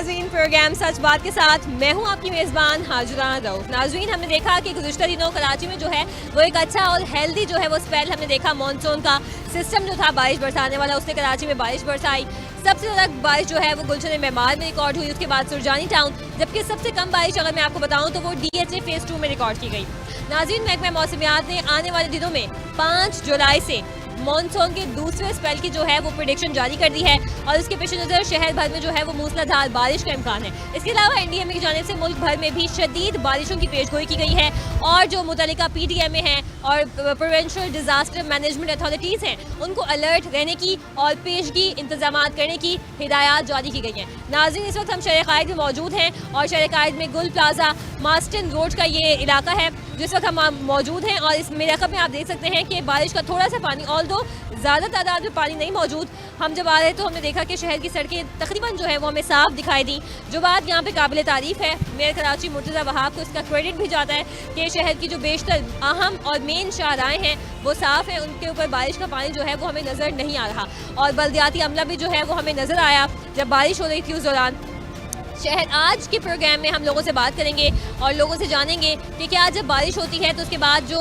नाज़रीन, प्रोग्राम सच बात के साथ मैं हूं आपकी मेज़बान हाजिरा रऊफ। नाज़रीन, हमने देखा कि गुज़िश्ता दिनों कराची में जो है वो एक अच्छा और हेल्दी जो है वो स्पेल हमने देखा। मॉनसून का सिस्टम जो था बारिश बरसाने वाला, उसने कराची में बारिश बरसाई। सबसे ज़्यादा बारिश जो है वो गुलशन मेमार में रिकॉर्ड हुई, उसके बाद सुरजानी टाउन, जबकि सबसे कम बारिश अगर मैं आपको बताऊँ तो वो DHA फ़ेज़ 2 में रिकॉर्ड की गई। नाज़रीन, महकमा मौसमियात ने आने वाले दिनों में 5 जुलाई से मॉनसून के दूसरे स्पेल की जो है वो प्रेडिक्शन जारी कर दी है और इसके पेश नज़र शहर भर में जो है वो मूसलाधार बारिश का इम्कान है। इसके अलावा NDMA की जानिब से मुल्क भर में भी शदीद बारिशों की पेशगोई की गई है और जो मुतल्लिका PDMA हैं और प्रोविंशियल डिजास्टर मैनेजमेंट अथॉरिटीज़ हैं उनको अलर्ट रहने की और पेशगी इंतजाम करने की हिदायत जारी की गई हैं। नाज़रीन, इस वक्त हम शहर कायद में मौजूद हैं और शहर कायद में गुल प्लाजा मास्टन रोड का ये इलाका है जिस वक्त हम मौजूद हैं और इस मेरे में आप देख सकते हैं कि बारिश का थोड़ा सा पानी, ऑल्दो ज़्यादा तादाद में पानी नहीं मौजूद। हम जब आ रहे तो हमने देखा कि शहर की सड़कें तकरीबन जो है वो हमें साफ दिखाई दी। जो बात यहाँ पे काबिल तारीफ़ है, मेयर कराची मुर्तज़ा वहाब को इसका क्रेडिट भी जाता है कि शहर की जो बेशतर अहम और मेन शाहराएँ हैं वो साफ़ हैं, उनके ऊपर बारिश का पानी जो है वो हमें नज़र नहीं आ रहा और बल्दियाती अमला भी जो है वो हमें नज़र आया जब बारिश हो रही थी उस दौरान शहर। आज के प्रोग्राम में हम लोगों से बात करेंगे और लोगों से जानेंगे कि क्या जब बारिश होती है तो उसके बाद जो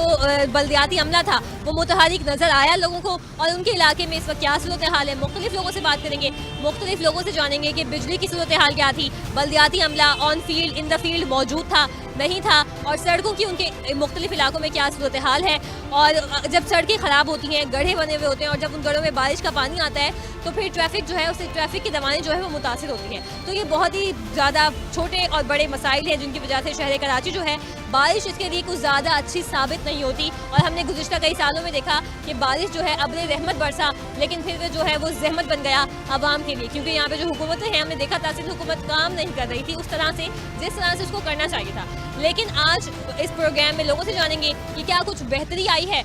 बल्दियाती अमला था वो मुतहरिक नज़र आया लोगों को और उनके इलाके में इस वक्त क्या सूरत हाल है। मुख्तलिफ लोगों से बात करेंगे, मुख्तलिफ लोगों से जानेंगे कि बिजली की सूरत हाल क्या थी, बल्दियाती अमला on field in the field मौजूद था नहीं था और सड़कों की उनके मुख्तलिफ इलाकों में क्या सूरत हाल है। और जब सड़कें ख़राब होती हैं, गड्ढे बने हुए होते हैं और जब उन गड्ढों में बारिश का पानी आता है तो फिर ट्रैफिक जो है उससे ट्रैफिक की दवाएं जो है वो मुतासिर होती हैं। तो ये बहुत ही ज़्यादा छोटे और बड़े मसाइल हैं जिनकी वजह से शहर कराची जो है बारिश इसके लिए कुछ ज़्यादा अच्छी साबित नहीं होती। और हमने गुज़िश्ता कई सालों में देखा कि बारिश जो है अब्र रहमत बरसा लेकिन फिर जो है वो जहमत बन गया आवाम के लिए, क्योंकि यहाँ पे जो हुकूमतें हैं हमने देखा तासील हुकूमत काम नहीं कर रही थी उस तरह से जिस तरह से उसको करना चाहिए था। लेकिन आज इस प्रोग्राम में लोगों से जानेंगे कि क्या कुछ बेहतरी आई है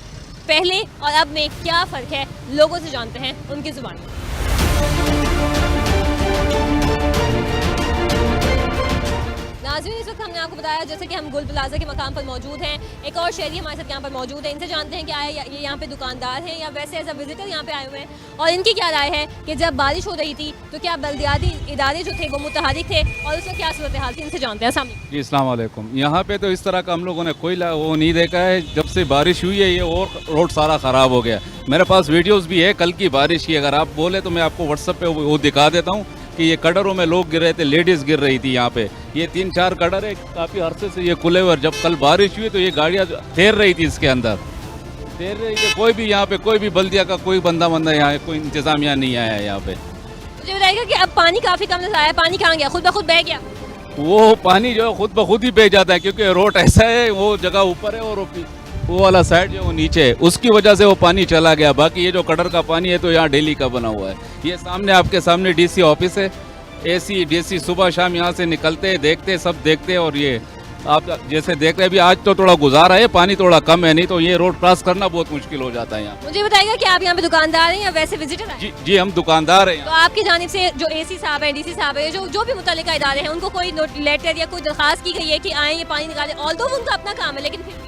पहले और अब में, क्या फ़र्क है, लोगों से जानते हैं उनकी ज़ुबान। नाज़रीन, इस वक्त हमने आपको बताया जैसे कि हम गुल प्लाजा के मकाम पर मौजूद हैं। एक और शहरी हमारे साथ यहाँ पर मौजूद है, इनसे जानते हैं कि आए ये यहाँ पे दुकानदार हैं या वैसे एज अ विजिटर यहाँ पे आए हुए हैं और इनकी क्या राय है कि जब बारिश हो रही थी तो क्या बल्दियाती इदारे जो थे वो मुतहरिक थे और उसमें क्या सूरत हाल थी, इनसे जानते हैं। जी अस्सलाम वालेकुम। यहाँ पे तो इस तरह का हम लोगों ने कोई वो नहीं देखा है। जब से बारिश हुई है ये और रोड सारा ख़राब हो गया। मेरे पास वीडियोज़ भी है कल की बारिश की, अगर आप बोले तो मैं आपको व्हाट्सएप पे वो दिखा देता हूँ कि ये कड़रों में लोग गिर रहे थे, लेडीज़ गिर रही थी यहाँ पे। ये 3-4 कड़र है, काफ़ी अरसे से ये खुले हुए। जब कल बारिश हुई तो ये गाड़ियाँ तैर रही थी, इसके अंदर तैर रही थी। कोई भी यहाँ पे कोई भी बल्दिया का कोई बंदा यहाँ कोई इंतजामिया नहीं आया यहाँ पे। मुझे बताइएगा कि अब पानी काफ़ी कम नजर आया, पानी कहाँ गया, खुद ब खुद बह गया? वो पानी जो है खुद ब खुद ही बह जाता है क्योंकि रोड ऐसा है, वो जगह ऊपर है और वो वाला साइड जो वो नीचे है, उसकी वजह से वो पानी चला गया। बाकी ये जो कड़र का पानी है तो यहाँ डेली का बना हुआ है। ये सामने आपके सामने DC ऑफिस है, AC DC सुबह शाम यहाँ से निकलते देखते सब देखते। और ये आप जैसे देख रहे हैं अभी आज तो थोड़ा गुजारा है, पानी थोड़ा कम है, नहीं तो ये रोड क्रॉस करना बहुत मुश्किल हो जाता है यहाँ। मुझे बताइएगा कि आप यहाँ पे दुकानदार हैं या वैसे विजिटर हैं? जी हम दुकानदार हैं। तो आपकी जानिब से जो AC साहब है, DC साहब है, जो भी मुतल्लिका इदारे हैं उनको कोई लेटर या कोई दरखास्त की गई है कि आए ये पानी निकालें? ऑल्दो उनका अपना काम है लेकिन फिर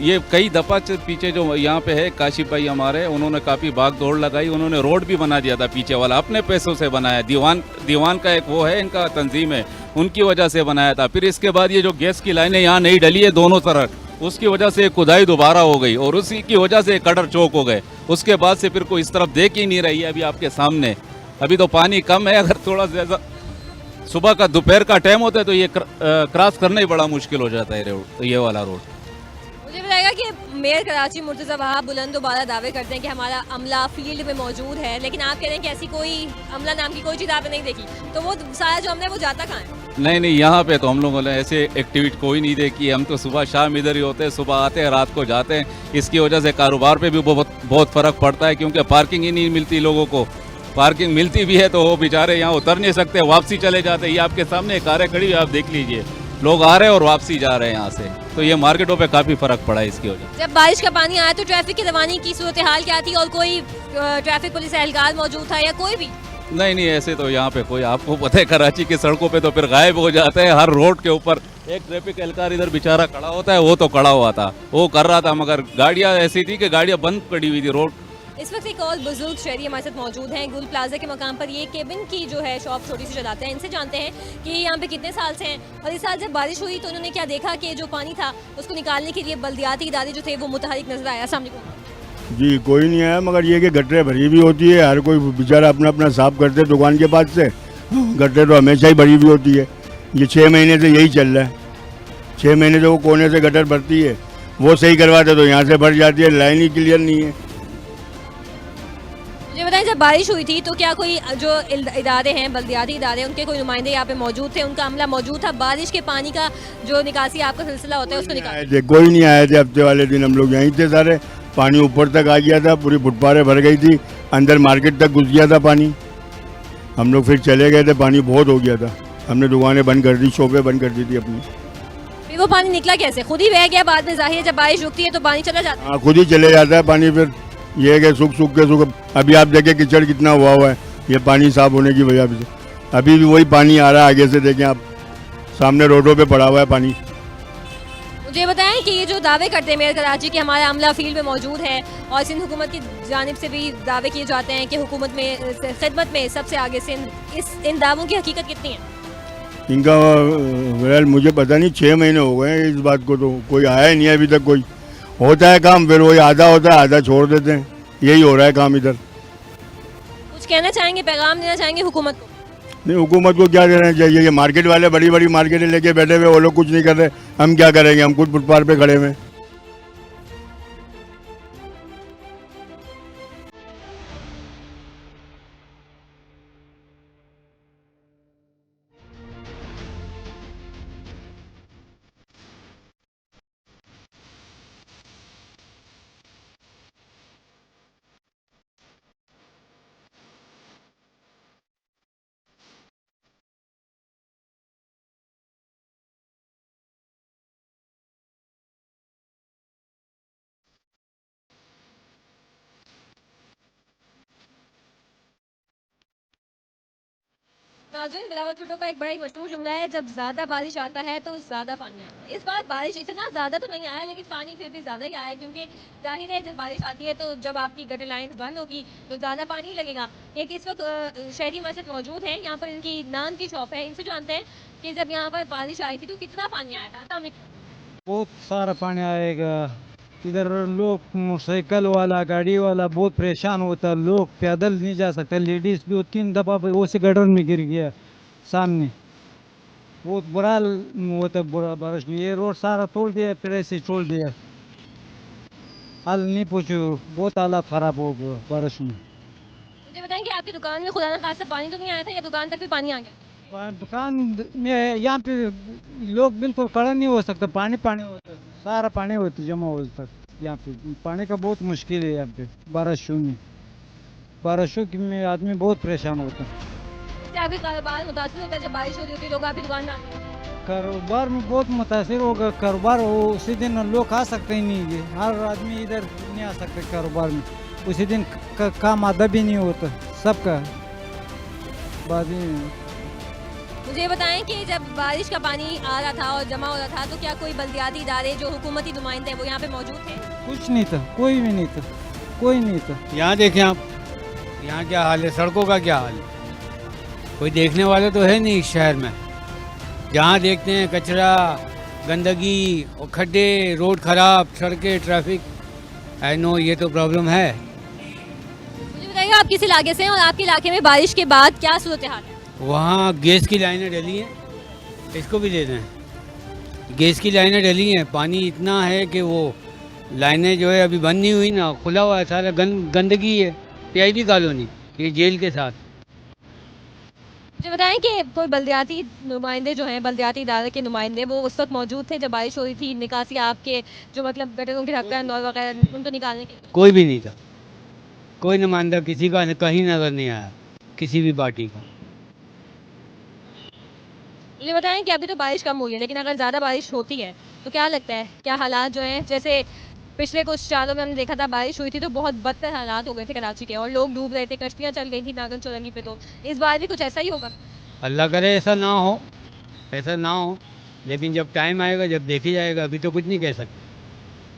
ये कई दफ़ा पीछे जो यहाँ पे है काशिफ भाई हमारे, उन्होंने काफ़ी भाग दौड़ लगाई, उन्होंने रोड भी बना दिया था पीछे वाला, अपने पैसों से बनाया। दीवान का एक वो है, इनका तंजीम है, उनकी वजह से बनाया था। फिर इसके बाद ये जो गैस की लाइनें यहाँ नहीं डली है दोनों तरफ, उसकी वजह से खुदाई दोबारा हो गई और उसी की वजह से कड़र चौक हो गए। उसके बाद से फिर कोई इस तरफ देख ही नहीं रही है। अभी आपके सामने अभी तो पानी कम है, अगर थोड़ा ज़्यादा सुबह का दोपहर का टाइम होता है तो ये क्रॉस करना ही बड़ा मुश्किल हो जाता है ये वाला रोड। मुझे बताएगा कि मेयर कराची मुर्तज़ा वहाब बुलंद दोबारा दावे करते हैं कि हमारा अमला फील्ड में मौजूद है, लेकिन आप कह रहे हैं कि ऐसी कोई अमला नाम की कोई चीज़ आपने नहीं देखी, तो वो सारा जो अमला है वो जाता कहाँ है? नहीं यहाँ पे तो हम लोगों ने ऐसे एक्टिविटी कोई नहीं देखी। हम तो सुबह शाम इधर ही होते हैं, सुबह आते हैं रात को जाते हैं। इसकी वजह से कारोबार पे भी बहुत फ़र्क पड़ता है क्योंकि पार्किंग ही नहीं मिलती लोगों को। पार्किंग मिलती भी है तो वो बेचारे यहाँ उतर नहीं सकते, वापसी चले जाते हैं। ये आपके सामने कारें खड़ी है, आप देख लीजिए, लोग आ रहे हैं और वापसी जा रहे हैं यहाँ से। तो ये मार्केटों पे काफ़ी फ़र्क पड़ा है इसकी वजह। जब बारिश का पानी आया तो ट्रैफिक की रवानी की सूरत हाल क्या थी और कोई ट्रैफिक पुलिस एहलकार मौजूद था या कोई भी? नहीं ऐसे तो यहाँ पे कोई, आपको पता है कराची की सड़कों पे तो फिर गायब हो जाते हैं। हर रोड के ऊपर एक ट्रैफिक एहलकार इधर बेचारा खड़ा होता है, वो तो खड़ा हुआ था, वो कर रहा था, मगर गाड़ियाँ ऐसी थी कि गाड़ियाँ बंद पड़ी हुई थी रोड इस वक्त एक और बुजुर्ग शहरी हमारे साथ मौजूद हैं गुल प्लाजा के मकाम पर। ये केबिन की जो है शॉप छोटी सी चलाते हैं। इनसे जानते हैं कि यहाँ पे कितने साल से हैं और इस साल जब बारिश हुई तो उन्होंने क्या देखा कि जो पानी था उसको निकालने के लिए बल्दियाती इदारे जो थे वो मुतहरिक नजर आया। अस्सलाम वालेकुम। जी कोई नहीं आया, मगर ये कि गटरें भरी भी होती है, हर कोई बेचारा अपना अपना साफ करते हैं दुकान के पास से। गटरें तो हमेशा ही भरी हुई होती है, ये 6 महीने से यही चल रहा है। 6 महीने से वो कोने से गटर भरती है, वो सही करवाते तो यहाँ से भर जाती है, लाइन ही क्लियर नहीं है। मुझे बताएं, जब बारिश हुई थी तो क्या कोई जो इदारे हैं बल्दियाती इदारे उनके कोई नुमाइंदे यहाँ पे मौजूद थे, उनका अमला मौजूद था बारिश के पानी का जो निकासी आपका सिलसिला होता है उसको निकाल? कोई नहीं आए थे, हफ्ते वाले दिन हम लोग यहीं थे सारे। पानी ऊपर तक आ गया था, पूरी फुटपाथें भर गई थी, अंदर मार्केट तक घुस गया था पानी। हम लोग फिर चले गए थे, पानी बहुत हो गया था। हमने दुकानें बंद कर दी, शॉपें बंद कर दी थी अपनी। फिर वो पानी निकला कैसे? खुद ही बह गया बाद में? जाहिर है जब बारिश रुकती है तो पानी चला जाता है। हाँ, खुद ही चले जाता है पानी। फिर ये है कि सूख के सूख, अभी आप देखें कीचड़ कितना हुआ है, ये पानी साफ होने की वजह से। अभी भी वही पानी आ रहा है, आगे से देखें आप, सामने रोडों पे पड़ा हुआ है पानी। मुझे बताएं कि ये जो दावे करते हैं मेयर कराची के हमारा अमला फील्ड में मौजूद है और सिंध हुकूमत की जानिब से भी दावे किए जाते हैं कि हुकूमत में खिदमत में सबसे आगे सिंध, इन दावों की हकीकत कितनी है? इनका वेल मुझे पता नहीं, 6 महीने हो गए हैं इस बात को, तो कोई आया ही नहीं है अभी तक। कोई होता है काम, फिर वही आधा होता है, आधा छोड़ देते हैं। यही हो रहा है काम इधर। कुछ कहना चाहेंगे, पैगाम देना चाहेंगे हुकूमत को? नहीं, हुकूमत को क्या देना चाहिए? ये मार्केट वाले बड़ी बड़ी मार्केटें लेके बैठे हुए, वो लोग कुछ नहीं कर रहे, हम क्या करेंगे? हम खुद फुटपाथ पे खड़े हुए हैं। नाज़रीन, बिलावल भुट्टो का एक बड़ा ही मशहूर जुमला है, जब ज़्यादा बारिश आता है तो ज़्यादा पानी आता है। इस बार बारिश इतना ज़्यादा तो नहीं आया, लेकिन पानी फिर भी ज़्यादा ही आया, क्योंकि जाहिर है जब बारिश आती है तो जब आपकी गटर लाइन बंद होगी तो ज़्यादा पानी लगेगा। एक इस वक्त शहरी मस्जिद मौजूद है, यहाँ पर इनकी नान की शॉप है। इनसे जानते हैं कि जब यहाँ पर बारिश आई थी तो कितना पानी आया था। अस्सलाम वालेकुम। बहुत सारा पानी आएगा इधर। लोग मोटरसाइकिल वाला, गाड़ी वाला बहुत परेशान होता, लोग पैदल नहीं जा सकते। लेडीज भी 3 दफ़ा वो से गटर में गिर गया सामने, बहुत बुरा होता। बुरा बारिश में ये रोड सारा तोड़ दिया, फिर ऐसे छोड़ दिया। हाल नहीं पूछो, बहुत हालत खराब हो गया बारिश में। मुझे बताएं कि आपकी दुकान में खुदा न खास्ता पानी तो नहीं आया था या दुकान तक भी पानी आ गया? दुकान में यहाँ पे लोग बिल्कुल खड़ा नहीं हो सकता, पानी पानी होता, सारा पानी होता जमा होता। यहाँ पे पानी का बहुत मुश्किल है। यहाँ पे बारिशों में आदमी बहुत परेशान होता है। क्या आपके कारोबार मुतासर होता है जब बारिश हो रही होती है, लोग आपकी दुकान में आते हैं? कारोबार में बहुत मुतासर होगा। कारोबार हो उसी दिन लोग आ सकते ही नहीं है, हर आदमी इधर नहीं आ सकते कारोबार में। उसी दिन काम आधा भी नहीं होता सबका। बाद में मुझे बताएं कि जब बारिश का पानी आ रहा था और जमा हो रहा था तो क्या कोई बल्दियाती इदारे जो हुकूमती नुमाइंदे हैं वो यहाँ पे मौजूद थे? कुछ नहीं था, कोई भी नहीं था, कोई नहीं था। यहाँ देखें आप, यहाँ क्या हाल है, सड़कों का क्या हाल है? कोई देखने वाला तो है नहीं इस शहर में। जहाँ देखते हैं कचरा, गंदगी और खड्डे, रोड खराब, सड़कें, ट्रैफिक। आई नो ये तो प्रॉब्लम है। मुझे बताइए, आप किस इलाके से हैं और आपके इलाके में बारिश के बाद क्या सूरत हाल है? वहाँ गैस की लाइनें डली हैं, इसको भी दे दें। गैस की लाइनें डली हैं, पानी इतना है कि वो लाइनें जो है अभी बंद नहीं हुई ना, खुला हुआ है सारा। गंदगी है, पीआईडी कॉलोनी, ये जेल के साथ। मुझे बताएं कि कोई बल्दियाती नुमाइंदे जो हैं, बल्दियाती इदारे के नुमाइंदे, वो उस वक्त मौजूद थे जब बारिश हो रही थी, निकासी आपके जो मतलब गटरों के ढक्कन और वगैरह उनको निकालने के? कोई भी नहीं था, कोई नुमाइंदा किसी का कहीं नजर नहीं आया, किसी भी पार्टी का। मुझे बताएं कि अभी तो बारिश कम हुई है, लेकिन अगर ज़्यादा बारिश होती है तो क्या लगता है, क्या हालात जो हैं, जैसे पिछले कुछ सालों में हमने देखा था बारिश हुई थी तो बहुत बदतर हालात हो गए थे कराची के और लोग डूब रहे थे, कश्तियाँ चल गई थी नागन चौरंगी पे, तो इस बार भी कुछ ऐसा ही होगा? अल्लाह करे ऐसा ना हो, ऐसा ना हो, लेकिन जब टाइम आएगा, जब देखी जाएगा। अभी तो कुछ नहीं कह सकते।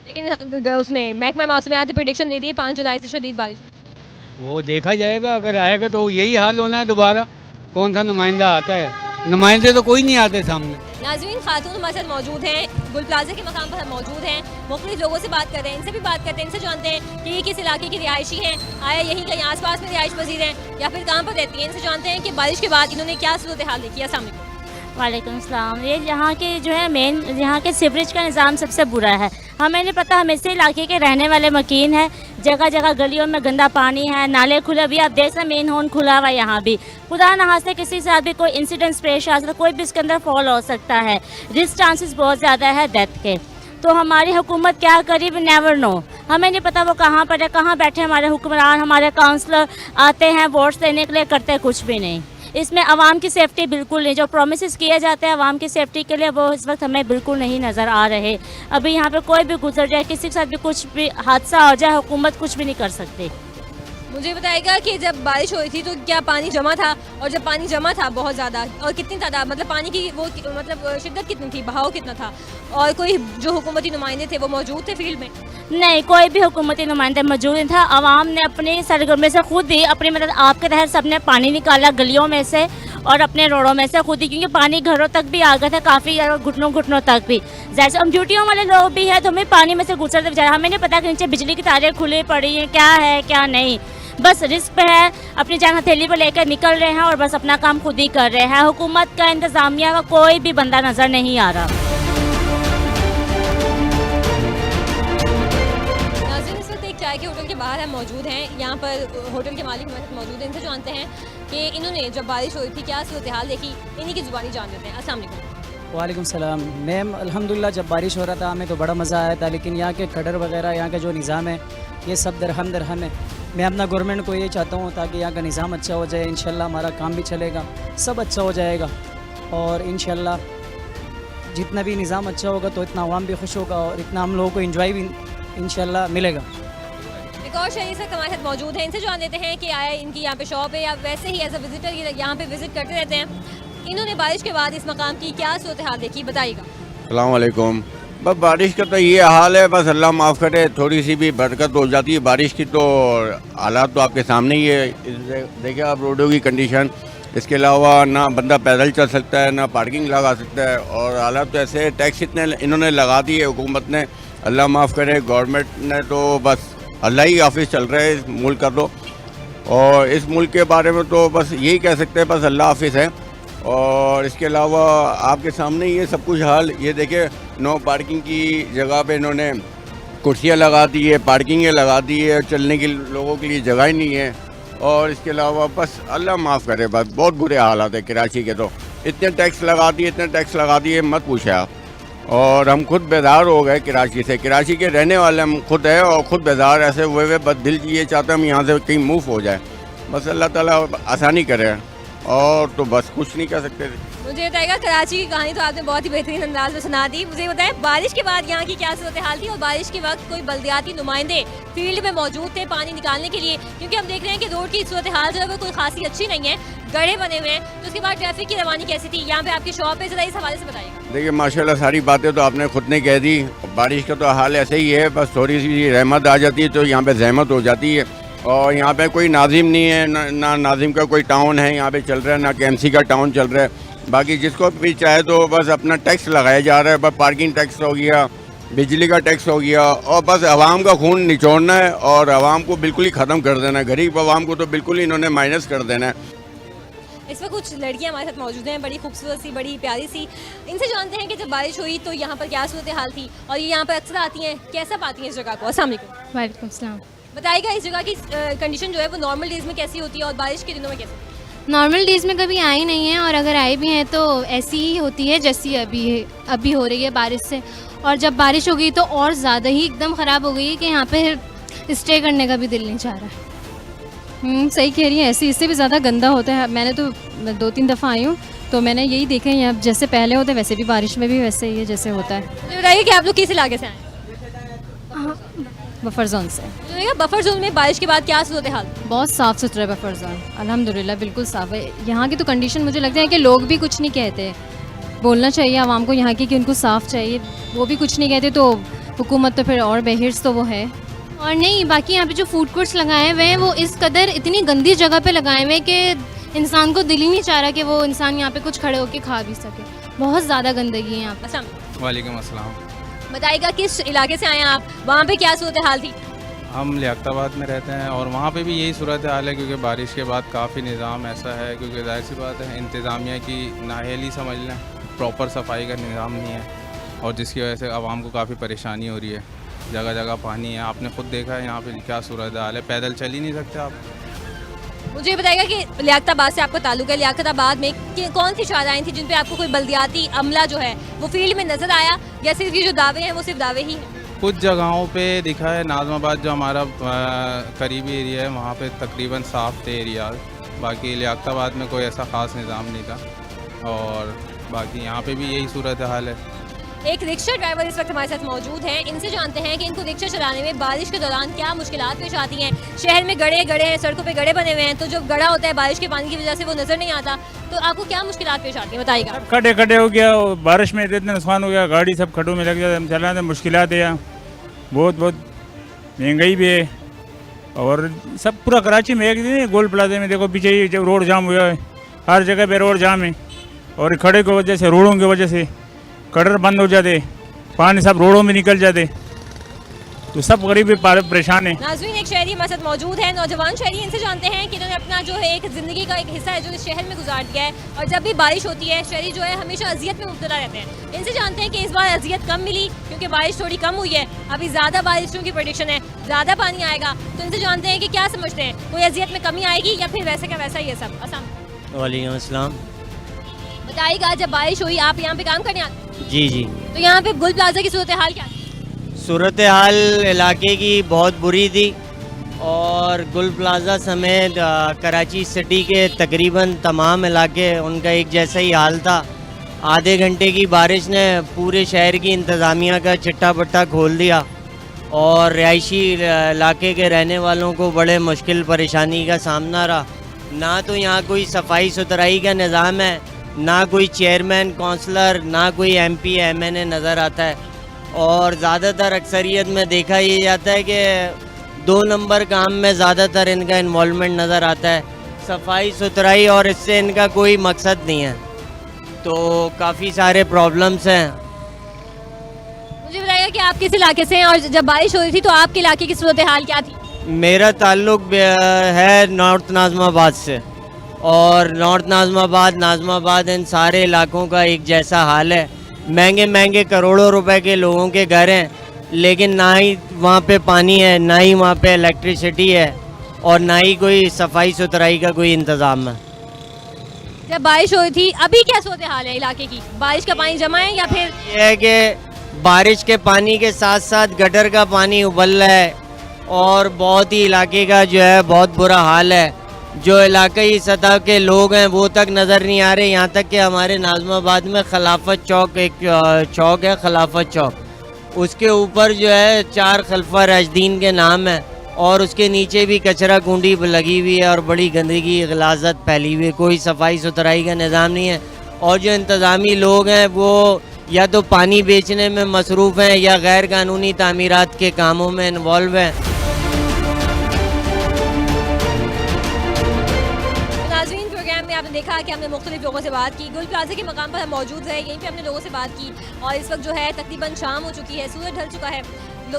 लेकिन उसने महकमा मौसमियात ने प्रिडिक्शन दे दी है 5 जुलाई से शदीद बारिश। वो देखा जाएगा, अगर आएगा तो यही हाल होना है दोबारा। कौन सा नुमाइंदा आता है? नुमाइंदे तो कोई नहीं आते सामने। नाज़रीन, खातून हमारे साथ मौजूद हैं, गुल प्लाजा के मकाम पर मौजूद हैं, मुख्तलिफ लोगों से बात कर रहे हैं, इनसे भी बात करते हैं, इनसे जानते हैं कि ये किस इलाके की रिहायशी हैं, आया यहीं कहीं आसपास में रिहाइश पजीर हैं या फिर कहाँ पर रहती हैं। इनसे जानते हैं कि बारिश के बाद इन्होंने क्या सूरत हाल देखी। अस्सलाम वालेकुम। वालेकुम सलाम। ये यहाँ के जो है मेन यहाँ के सीवरेज का निज़ाम सबसे बुरा है। हमें नहीं पता, हम इसी इलाके के रहने वाले मकीन हैं। जगह जगह गलियों में गंदा पानी है, नाले खुले, अभी आप देख सकते मेन होन खुला हुआ है यहाँ भी। खुदा न खास्ते किसी के साथ भी कोई इंसिडेंट्स पेश आ सकता, कोई भी इसके अंदर फॉल हो सकता है। रिस्क चांसेस बहुत ज़्यादा है डेथ के। तो हमारी हुकूमत क्या करी, वी नेवर नो। हमें नहीं पता वो कहाँ पर है, कहाँ बैठे हमारे हुक्मरान, हमारे काउंसलर आते हैं वोट्स देने के लिए, करते कुछ भी नहीं। इसमें आवाम की सेफ्टी बिल्कुल नहीं, जो प्रोमिस किए जाते हैं आवाम की सेफ्टी के लिए वो इस वक्त हमें बिल्कुल नहीं नज़र आ रहे। अभी यहाँ पे कोई भी गुजर जाए, किसी के साथ भी कुछ भी हादसा हो जाए, हुकूमत कुछ भी नहीं कर सकती। मुझे बताएगा कि जब बारिश हुई थी तो क्या पानी जमा था, और जब पानी जमा था बहुत ज़्यादा, और कितनी तादाद, मतलब पानी की वो मतलब शिद्दत कितनी थी, बहाव कितना था, और कोई जो हुकूमती नुमाइंदे थे वो मौजूद थे फील्ड में? नहीं, कोई भी हुकूमती नुमाइंदा मौजूद नहीं था। आवाम ने अपनी सरगर्मी से खुद ही अपनी मतलब आपके तहत सब ने पानी निकाला गलियों में से और अपने रोडों में से खुद ही, क्योंकि पानी घरों तक भी आ गया था काफ़ी, घुटनों घुटनों तक भी। जैसे हम ड्यूटियों वाले लोग भी हैं तो हमें पानी में से गुजरते बेचारा, हमें नहीं पता कि नीचे बिजली की तारें खुली पड़ी हैं, क्या है क्या नहीं। बस रिस्क पे है, अपनी जान हथेली पर लेकर निकल रहे हैं और बस अपना काम खुद ही कर रहे हैं। हुकूमत का, इंतज़ामिया का कोई भी बंदा नज़र नहीं आ रहा। चाय के होटल के बाहर हम मौजूद हैं, यहाँ पर होटल के मालिक हमारे साथ मौजूद हैं, इनसे जानते हैं कि इन्होंने जब बारिश हुई थी क्या सूरत हाल देखी, इन्हीं की ज़ुबानी जान लेते हैं। अस्सलाम वालेकुम। वालेकुम सलाम। मैम अल्हम्दुलिल्लाह जब बारिश हो रहा था हमें तो बड़ा मज़ा आया था, लेकिन यहाँ के खडर वगैरह, यहाँ का जो निज़ाम है ये सब दरहम है। मैं अपना गवर्नमेंट को ये चाहता हूँ ताकि यहाँ का निज़ाम अच्छा हो जाए, इंशाल्लाह हमारा काम भी चलेगा, सब अच्छा हो जाएगा और इंशाल्लाह जितना भी निज़ाम अच्छा होगा तो इतना आवाम भी खुश होगा और इतना हम लोगों को इंजॉय भी इंशाल्लाह मिलेगा। एक और शहरी से हमारे साथ मौजूद हैं, इनसे जान लेते हैं कि आया इनकी यहाँ पे शॉप है या वैसे ही एज अ विजिटर ये यहाँ पे विजिट करते रहते हैं। इन्होंने बारिश के बाद इस मकाम की क्या सूरत हाल देखी, बताइएगा। अस्सलाम वालेकुम। बस बारिश का तो ये हाल है, बस अल्लाह माफ़ करे, थोड़ी सी भी बरकत हो जाती है बारिश की तो हालात तो आपके सामने ही है। देखिए आप रोडों की कंडीशन, इसके अलावा ना बंदा पैदल चल सकता है ना पार्किंग लगा सकता है, और हालात तो ऐसे टैक्स इतने इन्होंने लगा दिए हुकूमत ने, अल्लाह माफ़ करे गवर्नमेंट ने, तो बस अल्लाह ही ऑफिस चल रहा है इस मुल्क का तो, और इस मुल्क के बारे में तो बस यही कह सकते हैं बस अल्लाह ऑफिस है। और इसके अलावा आपके सामने ये सब कुछ हाल, ये देखिए नो पार्किंग की जगह पे इन्होंने कुर्सियाँ लगा दी है, पार्किंगें लगा दी है, चलने के लोगों के लिए जगह ही नहीं है। और इसके अलावा बस अल्लाह माफ़ करे, बस बहुत बुरे हालात है कराची के, तो इतने टैक्स लगा दिए मत पूछे आप। और हम खुद बेदार हो गए कराची से, कराची के रहने वाले हम खुद हैं और खुद बेदार ऐसे हुए बस दिल ये चाहते हम यहाँ से कहीं मूव हो जाए, बस अल्लाह ताला आसानी करे और तो बस कुछ नहीं कर सकते। मुझे बताएगा, कराची की कहानी तो आपने बहुत ही बेहतरीन अंदाज में सुना दी। मुझे बताएं बारिश के बाद यहाँ की क्या सूरत हाल थी, और बारिश के वक्त कोई बल्दियाती नुमाइंदे फील्ड में मौजूद थे पानी निकालने के लिए, क्योंकि हम देख रहे हैं कि रोड की सूरत हाल जो है वो कोई खासी अच्छी नहीं है, गड्ढे बने हुए हैं। तो उसके बाद ट्रैफिक की रवानी कैसी थी, यहाँ पे आपकी शॉप है, जरा इस हवाले से बताइएगा। देखिए माशाल्लाह सारी बातें तो आपने खुद ने कह दी, बारिश का तो हाल ऐसे ही है, बस थोड़ी सी रहमत आ जाती है तो यहाँ पे जहमत हो जाती है। और यहाँ पे कोई नाजिम नहीं है, ना नाजिम का कोई टाउन है यहाँ पे चल रहा है, ना केएमसी का टाउन चल रहा है। बाकी जिसको भी चाहे तो बस अपना टैक्स लगाया जा रहा है, बस पार्किंग टैक्स हो गया, बिजली का टैक्स हो गया, और बस आवाम का खून निचोड़ना है और आवाम को बिल्कुल ही ख़त्म कर देना है, गरीब आवाम को तो बिल्कुल ही इन्होंने माइनस कर देना है। इस वक्त कुछ लड़कियां हमारे साथ मौजूद हैं, बड़ी खूबसूरत सी, बड़ी प्यारी सी। इनसे जानते हैं कि जब बारिश हुई तो यहाँ पर क्या सूरत हाल थी, और ये यहाँ पर अक्सर आती हैं, कैसा पाती हैं इस जगह को। अस्सलाम वालेकुम। वालेकुम सलाम। बताइएगा इस जगह की कंडीशन जो है वो नॉर्मल डेज में कैसी होती है और बारिश के दिनों में कैसी? नॉर्मल डेज़ में कभी आई नहीं है, और अगर आई भी हैं तो ऐसी ही होती है जैसी अभी हो रही है बारिश से। और जब बारिश हो गई तो और ज़्यादा ही एकदम ख़राब हो गई है कि यहाँ पे स्टे करने का भी दिल नहीं चाह रहा। सही कह रही है, ऐसे इससे भी ज़्यादा गंदा होता है। मैंने तो 2-3 दफ़ा आई हूँ तो मैंने यही देखा है, यहाँ जैसे पहले होते वैसे भी बारिश में भी वैसे ही है जैसे होता है। मुझे बताइए कि आप लोग किस इलाके से आए? बफर जोन से। बफर जोन में बारिश के बाद क्या सूरत हाल? बहुत साफ़ सुथरा है बफर जोन, अल्हम्दुलिल्लाह बिल्कुल साफ़ है। यहाँ की तो कंडीशन मुझे लगता है कि लोग भी कुछ नहीं कहते, बोलना चाहिए आवाम को यहाँ की कि उनको साफ़ चाहिए, वो भी कुछ नहीं कहते तो हुकूमत तो फिर और बेहिर्स तो वो है। और नहीं, बाकी यहाँ पे जो फूड कोर्ट्स लगाए हुए हैं वो इस कदर इतनी गंदी जगह पे लगाए हुए हैं कि इंसान को दिल ही नहीं चाह रहा कि वो इंसान यहाँ पे कुछ खड़े होकर खा भी सके। बहुत ज़्यादा गंदगी है यहाँ पे। अस्सलाम वालेकुम अस्सलाम। बताइएगा किस इलाके से आए हैं आप, वहाँ पे क्या सूरत हाल थी? हम लियाकताबाद में रहते हैं और वहाँ पे भी यही सूरत हाल है, क्योंकि बारिश के बाद काफ़ी निज़ाम ऐसा है, क्योंकि जाहिर सी बात है इंतज़ामिया की नाअहली समझ लें, प्रॉपर सफाई का निज़ाम नहीं है और जिसकी वजह से आवाम को काफ़ी परेशानी हो रही है। जगह जगह पानी है, आपने खुद देखा है यहाँ पे क्या सूरत हाल है, पैदल चल ही नहीं सकते आप। मुझे बताइएगा कि लियाकताबाद से आपका ताल्लुक है, लियाकताबाद में कौन सी शाहराएँ थी जिन पे आपको कोई बल्दियाती अमला जो है वो फील्ड में नज़र आया, या सिर्फ ये जो दावे हैं वो सिर्फ दावे ही हैं? कुछ जगहों पे दिखा है, नाज़माबाद जो हमारा करीबी एरिया है वहाँ पे तकरीबन साफ़ थे एरिया, बाकी लियाकताबाद में कोई ऐसा ख़ास निज़ाम नहीं था और बाकी यहाँ पे भी यही सूरत हाल है। एक रिक्शा ड्राइवर इस वक्त हमारे साथ मौजूद हैं, इनसे जानते हैं कि इनको रिक्शा चलाने में बारिश के दौरान क्या मुश्किलात पेश आती हैं। शहर में गड्ढे हैं, सड़कों पे गड्ढे बने हुए हैं, तो जब गड्ढा होता है बारिश के पानी की वजह से वो नज़र नहीं आता, तो आपको क्या मुश्किलात पेश आती है बताइएगा। खड्डे हो गया, बारिश में इतना नुकसान हो गया, गाड़ी सब खड्डों में लग जाए, हम चलाने मुश्किलात है, बहुत महंगाई भी है और सब पूरा कराची में एक दिन गोल प्लाजा में देखो पीछे ही जब रोड जाम हुआ है, हर जगह पे रोड जाम है और खड़े की वजह से, रोडों की वजह से कटर बंद हो जाते, पानी सब रोडों में निकल जाते, तो सब गरीब परेशान है। नाज़रीन, एक शहरी हमारे साथ मौजूद है, नौजवान शहरी, इनसे जानते हैं कि इन्होंने अपना जो है एक ज़िंदगी का एक हिस्सा है जो इस शहर में गुजार दिया है और जब भी बारिश होती है शहरी जो है हमेशा अजियत में मुब्तला रहते हैं। इनसे जानते हैं कि इस बार अजियत कम मिली क्योंकि बारिश थोड़ी कम हुई है, अभी ज़्यादा बारिशों की प्रेडिक्शन है, ज़्यादा पानी आएगा, तो इनसे जानते हैं कि क्या समझते हैं, कोई अजियत में कमी आएगी या फिर वैसे का वैसा ही है सब? अस्सलाम वालेकुम अस्सलाम। बताइएगा, जब बारिश हुई, आप यहाँ पे काम करने आते? जी जी। तो यहाँ पे गुल प्लाजा की सूरत हाल क्या थी? सूरत हाल इलाके की बहुत बुरी थी और गुल प्लाजा समेत कराची सिटी के तकरीबन तमाम इलाके उनका एक जैसा ही हाल था। आधे घंटे की बारिश ने पूरे शहर की इंतज़ामिया का चिट्टा पट्टा खोल दिया और रिहायशी इलाके के रहने वालों को बड़े मुश्किल परेशानी का सामना रहा। ना तो यहाँ कोई सफाई सुथराई का निज़ाम है, ना कोई चेयरमैन काउंसलर, ना कोई MP MNA नज़र आता है और ज़्यादातर अक्सरियत में देखा ये जाता है कि 2 नंबर काम में ज़्यादातर इनका इन्वॉल्वमेंट नज़र आता है, सफाई सुथराई और इससे इनका कोई मकसद नहीं है, तो काफ़ी सारे प्रॉब्लम्स हैं। मुझे बताइएगा कि आप किस इलाके से हैं और जब बारिश हो रही थी तो आपके इलाके की सूरत हाल क्या थी? मेरा ताल्लुक है नॉर्थ नाज़माबाद से और नॉर्थ नाज़माबाद इन सारे इलाकों का एक जैसा हाल है। महंगे करोड़ों रुपए के लोगों के घर हैं, लेकिन ना ही वहाँ पे पानी है, ना ही वहाँ पे इलेक्ट्रिसिटी है और ना ही कोई सफाई सुथराई का कोई इंतज़ाम है। जब बारिश हो रही थी, अभी क्या सूरत हाल है इलाके की? बारिश का पानी जमा है या फिर? ये है कि बारिश के पानी के साथ साथ गटर का पानी उबल रहा है और बहुत ही इलाके का जो है बहुत बुरा हाल है। जो इलाकाई सतह के लोग हैं वो तक नज़र नहीं आ रहे, यहाँ तक कि हमारे नाज़माबाद में खिलाफत चौक एक चौक है, खिलाफत चौक, उसके ऊपर जो है 4 खलफा राशिदीन के नाम है और उसके नीचे भी कचरा कुंडी लगी हुई है और बड़ी गंदगी गलाजत फैली हुई है, कोई सफाई सुथराई का निज़ाम नहीं है और जो इंतज़ामी लोग हैं वो या तो पानी बेचने में मसरूफ़ हैं या गैर कानूनी तामीरात के कामों में इन्वॉल्व हैं। आपने देखा कि हमने मुख्तलिफ लोगों से बात की, गुल प्लाजा के मकाम पर हम मौजूद रहे, यहीं पे हमने लोगों से बात की और इस वक्त जो है तकरीबन शाम हो चुकी है, सूरज ढल चुका है।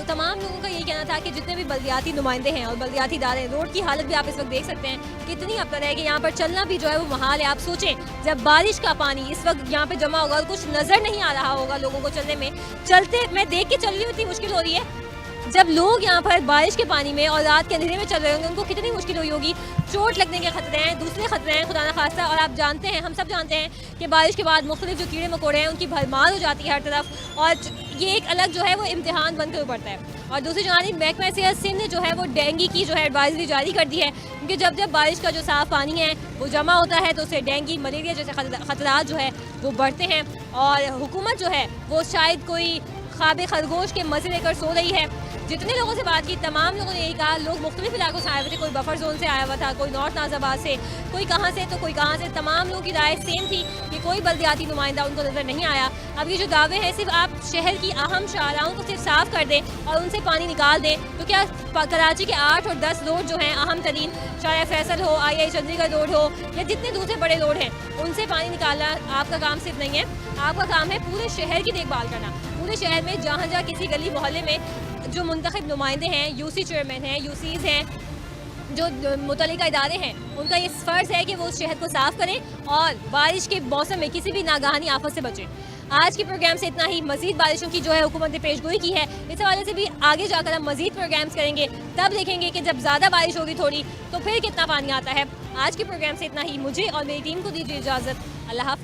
तमाम लोगों का यही कहना था कि जितने भी बल्दियाती नुमाइंदे हैं और बल्दियाती इदारे, रोड की हालत भी आप इस वक्त देख सकते हैं कितनी अबतर है कि यहाँ पर चलना भी जो है वो महाल है। आप सोचें, जब बारिश का पानी इस वक्त यहाँ पे जमा होगा और कुछ नज़र नहीं आ रहा होगा लोगों को चलने में, चलते मैं देख के चल रही हूँ इतनी मुश्किल हो रही है। जब लोग यहाँ पर बारिश के पानी में और रात के अंधेरे में चल रहे होंगे उनको कितनी मुश्किल हुई होगी, चोट लगने के खतरे हैं, दूसरे खतरे हैं खुदा न खास्ता। और आप जानते हैं, हम सब जानते हैं कि बारिश के बाद मुख्तलिफ जो कीड़े मकोड़े हैं उनकी भरमार हो जाती है हर तरफ और ये एक अलग जो है वो इम्तिहान बनकर पड़ता है। और दूसरी जानिब महकमा सेहत सिंध ने जो है वो डेंगू की जो है एडवाइजरी जारी कर दी है, क्योंकि जब जब बारिश का जो साफ़ पानी है वो जमा होता है तो उससे डेंगू मलेरिया जैसे खतरात जो है वो बढ़ते हैं और हुकूमत जो है वो शायद कोई ख्वाब खरगोश के मजे लेकर सो रही है। जितने लोगों से बात की तमाम लोगों ने यही कहा, लोग मुख्तलिफ इलाकों से आए हुए थे, कोई बफर जोन से आया हुआ था, कोई नॉर्थ नाजाबाद से, कोई कहाँ से तो कोई कहाँ से। तमाम लोगों की राय सेम थी कि कोई बल्दियाती नुमाइंदा उनको नजर नहीं आया। अब ये जो दावे हैं, सिर्फ आप शहर की अहम शाहराहों को सिर्फ साफ कर दें और उनसे पानी निकाल दें, तो क्या कराची के 8 और 10 रोड जो हैं अहम तरीन, चाहे फैसल हो, आई चंडीगढ़ रोड हो या जितने दूसरे बड़े रोड हैं, उनसे पानी निकालना आपका काम सिर्फ नहीं है, आपका काम है पूरे शहर की देखभाल करना। पूरे शहर में जहाँ जहाँ किसी गली मोहल्ले में जो मुंतखब नुमाइंदे हैं, यूसी चेयरमैन हैं, यूसीज हैं, जो मुतल्लिका इदारे हैं, उनका ये फ़र्ज़ है कि वो उस शहर को साफ़ करें और बारिश के मौसम में किसी भी नागहानी आफत से बचें। आज के प्रोग्राम से इतना ही। मज़ीद बारिशों की जो है हुकूमत ने पेशगोई की है, इस हवाले से भी आगे जाकर हम मज़ीद प्रोग्राम्स करेंगे, तब देखेंगे कि जब ज़्यादा बारिश होगी थोड़ी तो फिर कितना पानी आता है। आज के प्रोग्राम से इतना ही। मुझे और मेरी टीम को दीजिए इजाज़त। अल्लाह हाफ़िज़।